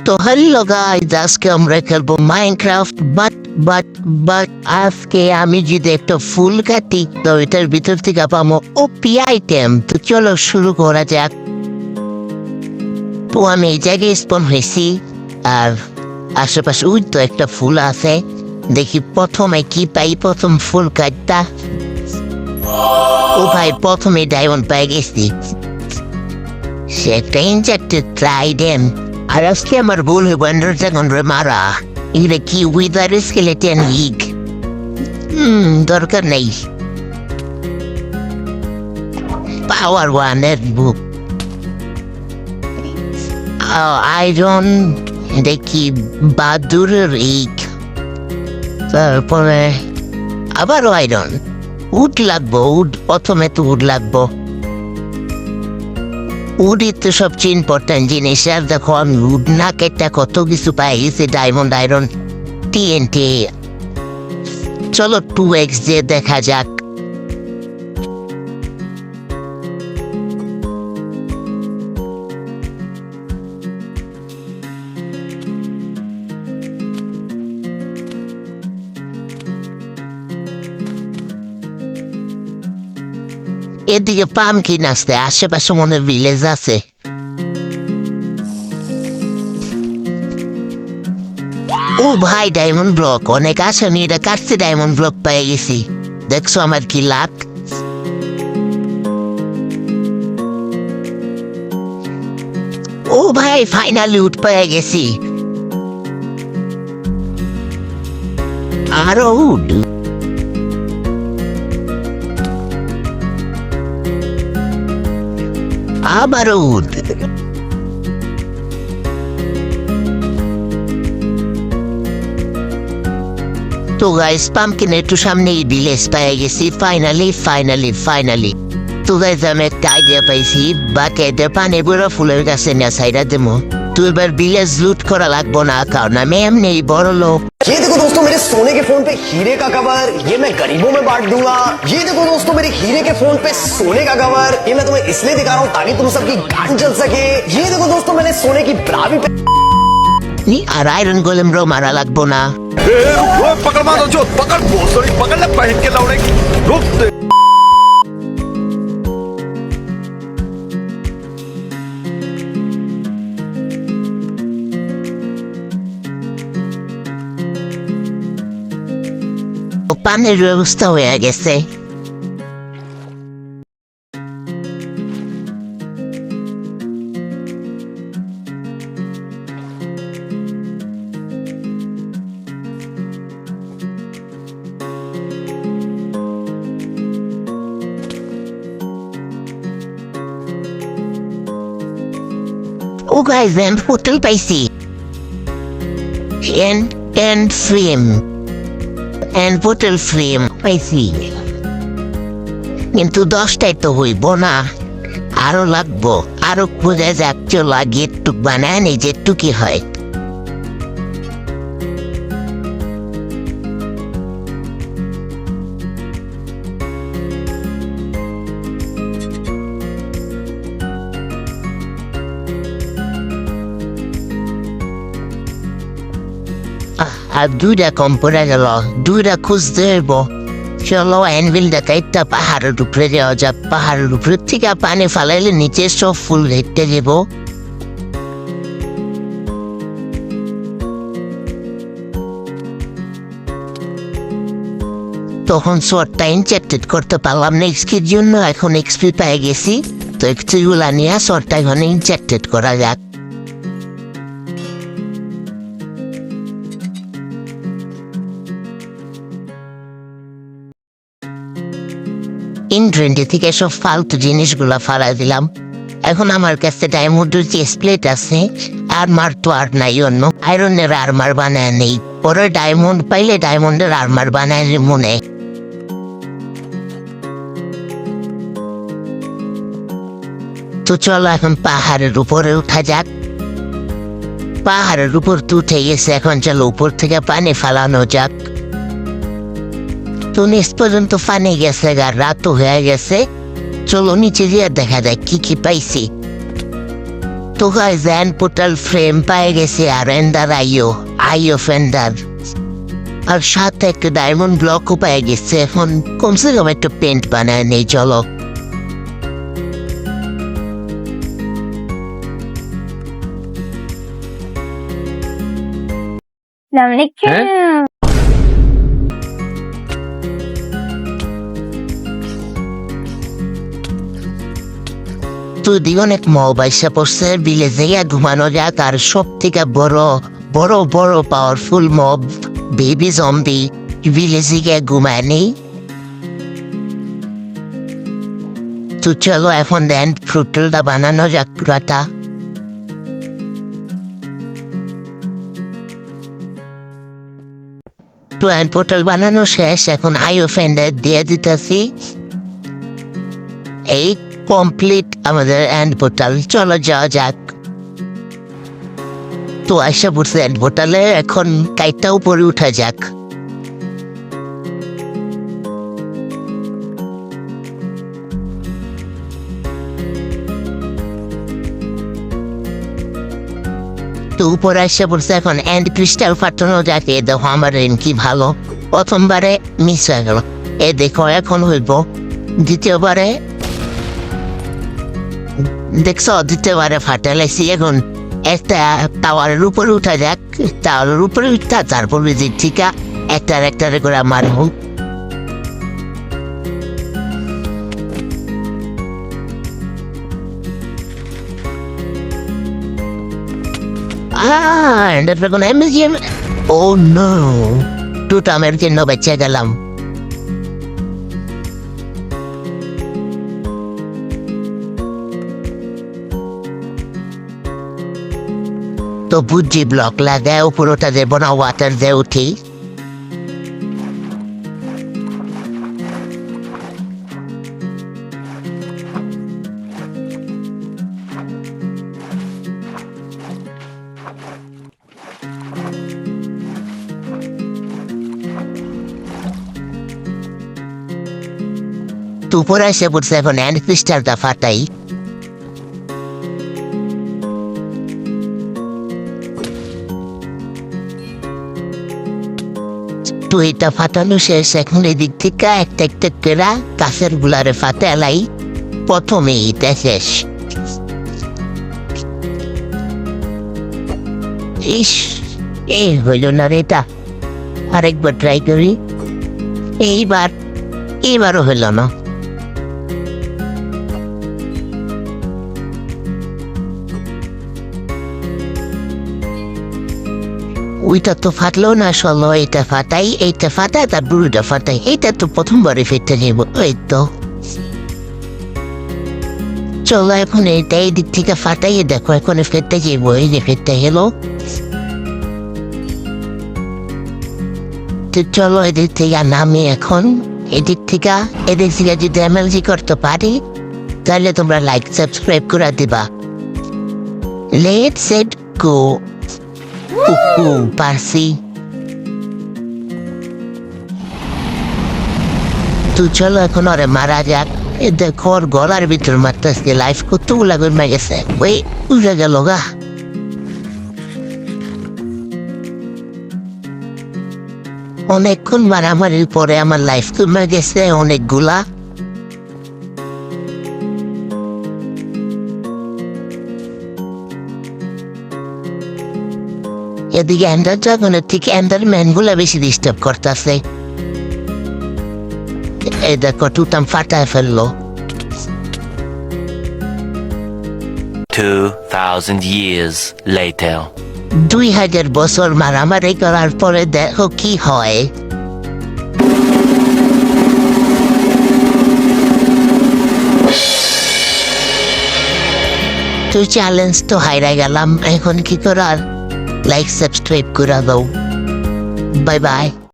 তো hello guys, আজকে আমরা খেলবো মাইনক্রাফট বাট আজকে আমি যদি একটা ফুল কাটি তো এটার ভিতর থেকে পাবো ওপি আইটেম। তো চলো শুরু করা যাক। তো আমি এই জায়গায় স্পন হয়েছি আর আশেপাশে ওই তো একটা ফুল আছে, দেখি প্রথমে কি পাই। প্রথম ফুল কাটটা ও ভাই প্রথমে ডায়মন্ড পাই গেছি, সে একটা ইনজেক্টেড ট্রাইডেন্ট। আর আজকে আমার ভুল হইব এন্ডার ড্রাগনরে মারা। এটা কি উইদার স্কেলেটন লিগ? দরকার নেই। পাওয়ার ওয়ানের বুক আয়রন দেখি বাদুরের ইক, তারপরে আবারও আয়রন। উড লাগবো, উড প্রথমে তো উড লাগবো। উডই তো সবচেয়ে ইম্পর্টেন্ট জিনিস। আর দেখো আমি উড না কেটে কত কিছু পাই গেছি, ডায়মন্ড, আয়রন, টিএনটি। চলো 2x দিয়ে দেখা যাক। এদিকে পামকিন আসতে আশেপাশে মনে ভিলেজ আছে। ও ভাই ডায়মন্ড ব্লক অনেক আছে, আমি এটা কাটতে ডায়মন্ড ব্লক পেয়ে গেছি। দেখছো আমার কি লাক। ও ভাই ফাইনালি উঠ পেয়ে গেছি। আরো উড, আবারও উড। তো গাইস পাম্পকিন একটু সামনে ভিলেজ পেয়ে গেছি। ফাইনালি তো গাইস আমি একটা আইডিয়া পাইছি, বাকেটে পানি বুড়ো ফুলের কাছে না সাইডা দেবো। তো এবার ভিলেজ লুট করা লাগবো না, কারণ আমি এমনি বড় লোক। ये देखो दोस्तों मेरे सोने के फोन पे हीरे का कवर, ये मैं गरीबों में बांट दूंगा। ये देखो दोस्तों मेरे हीरे के फोन पे सोने का कवर, ये मैं तुम्हें इसलिए दिखा रहा हूँ ताकि तुम सबकी गांड जल सके। ये देखो दोस्तों मैंने सोने की ब्रा भी আর আয়রন গোলেম রো মারা লাগবো না। पकड़ मारो जो पकड़ बोसड़ी पकड़ ले पहन के लौड़े रुक दे। পানির ব্যবস্থা হয়ে গেছে। ও গাইস আমি হোটেল পাইছি, and frame and hotel frame পাইছি, কিন্তু 10টাই তো হইব না, আরো লাগবো। আরো খুঁজে যাক, চলো আগে একটু বানায় নেই যে একটু কি হয়। আর 2টা কম পড়ে গেল, 2টা খুঁজতে হইব। চলো অ্যানভিলটা কাইটটা পাহাড়ের উপরে যাওয়া যাক। পাহাড়ের উপরের থেকে পানি ফালাইলে নিচে সব ফুল হেঁটে যাব। তখন শর্টটা ইনজেক্টেড করতে পারলাম না এক্সপির জন্য, এখন এক্সপি পেয়ে গেছি। তো এক্সপিগুলা নিয়ে শর্টটা এখন ইনজেক্টেড করা যাক। ইনভেন্টরি থেকে সব ফালতু জিনিসগুলা ফালাই দিলাম। এখন আমার কাছে ডায়মন্ডের যে স্প্লেট আছে, আর্মার তো আর নাই, অন্য আয়রনের আর্মার বানায় নেই। পরে ডায়মন্ড পাইলে ডায়মন্ডের আর্মার বানায় মনে। তো চলো এখন পাহাড়ের উপরে উঠা যাক। পাহাড়ের উপর তো উঠে গেছে, এখন চলো উপর থেকে পানি ফালানো যাক। তো নিচ পর্যন্ত পানি গেছে, আর রাতও হয়ে গেছে। চলো নিচে গিয়ে দেখা যায় কি কি পাইছি। তো গাইস এন্ড পোর্টাল ফ্রেম পেয়ে গেছে আর এন্ডার আইও ফেন্ডার আর সাথে একটা ডায়মন্ড ব্লকও পেয়ে গেছে। এখন কমসে কম একটা পেন্ট বানায় নেই, চলো। Assalamualaikum. যদি অনেক মবাইসা পড়ছে বিলে যাইয়া ঘুমানো যাক। আর সব থেকে বড় বড় বড় পাওয়ারফুল মব বেবি জম্বি বিলে গিয়ে ঘুমায় নেই। তো চলো এখন দেন ফ্রুটলটা বানানো যাক পুরাটা। তো এন্ড পোর্টাল বানানো শেষ, এখন আইও ফেন্ডার দিয়ে দিতেছি। এই কমপ্লিট আমাদের এন্ড পোর্টাল, চলো যাওয়া যাক। তো আশা পড়ছে এন্ড পোর্টালে, এখন কাইটটা উপরে উঠা যাক। তো উপরে আসে পড়ছে, এখন এন্ড ক্রিস্টাল ফাটানো যাক। এ দেখো আমার কি ভালো, প্রথমবারে মিস হয়ে গেল। এ দেখো এখন হইব দ্বিতীয়বারে, দেখছো দ্বিতীয়বারে ফাটালাইছি। এখন একটা টাওয়ারের উপরে উঠা যাক, টাওয়ারের উপরে উঠা তারপর বিজির ঠিকা একটারে করে মারব। ও নো, টুটামের জন্য বেঁচে গেলাম। তো বুঝছি ব্লক লাগায় উপরটা দেব না, ওয়াটার দিয়ে উঠি। তো উপরে এসে পড়ছে, এখন এন্ড ক্রিস্টালটা ফাটাই। তো এটা ফাটানো শেষ, এখন এদিক থেকে একটা একটা কেরা কাছের গুলারে ফাটালাই। প্রথমে এটা শেষ। ইস, হইল না রে এটা, আরেকবার ট্রাই করি। এইবারও হইল না। ওইটা তো ফাটলো না, চলো এটা ফাটাই। এইটা ফাটাই তার বুড়োটা ফাটাই। এইটা তো প্রথমবারে ফেটে নেব। ওই তো চলো এখন এইটা এই দিক থেকে ফাটাইয়ে দেখো, এখন ফেটে যাবো। এই যে ফেটে গেল। তো চলো এদিক থেকে নামি এখন। এদিক থেকে যদি এমএলজি করতে পারি তাহলে তোমরা লাইক সাবস্ক্রাইব করে দিবা। Let's set go. পারছি। তো চলো এখন ওরে মারা যাক। এ দেখো ওর গলার ভিতর মারতেছে, লাইফ কতগুলা করে গেছে। ওই উড়ে গেল গা। অনেকক্ষণ মারামারির পরে আমার লাইফ কমে গেছে অনেকগুলা। এদিকে এন্ডার ড্রাগনের থেকে এন্ডার ম্যান গুলা বেশি ডিস্টার্ব করতেছে। এই দেখো টুটাম ফাটায় ফেললো। 2000 years later. 2000 বছর মারামারি করার পরে দেখো কি হয়। তো চ্যালেঞ্জ তো হাইরা গেলাম, এখন কি করার? লাইক সাবস্ক্রাইব করে দাও। Bye bye.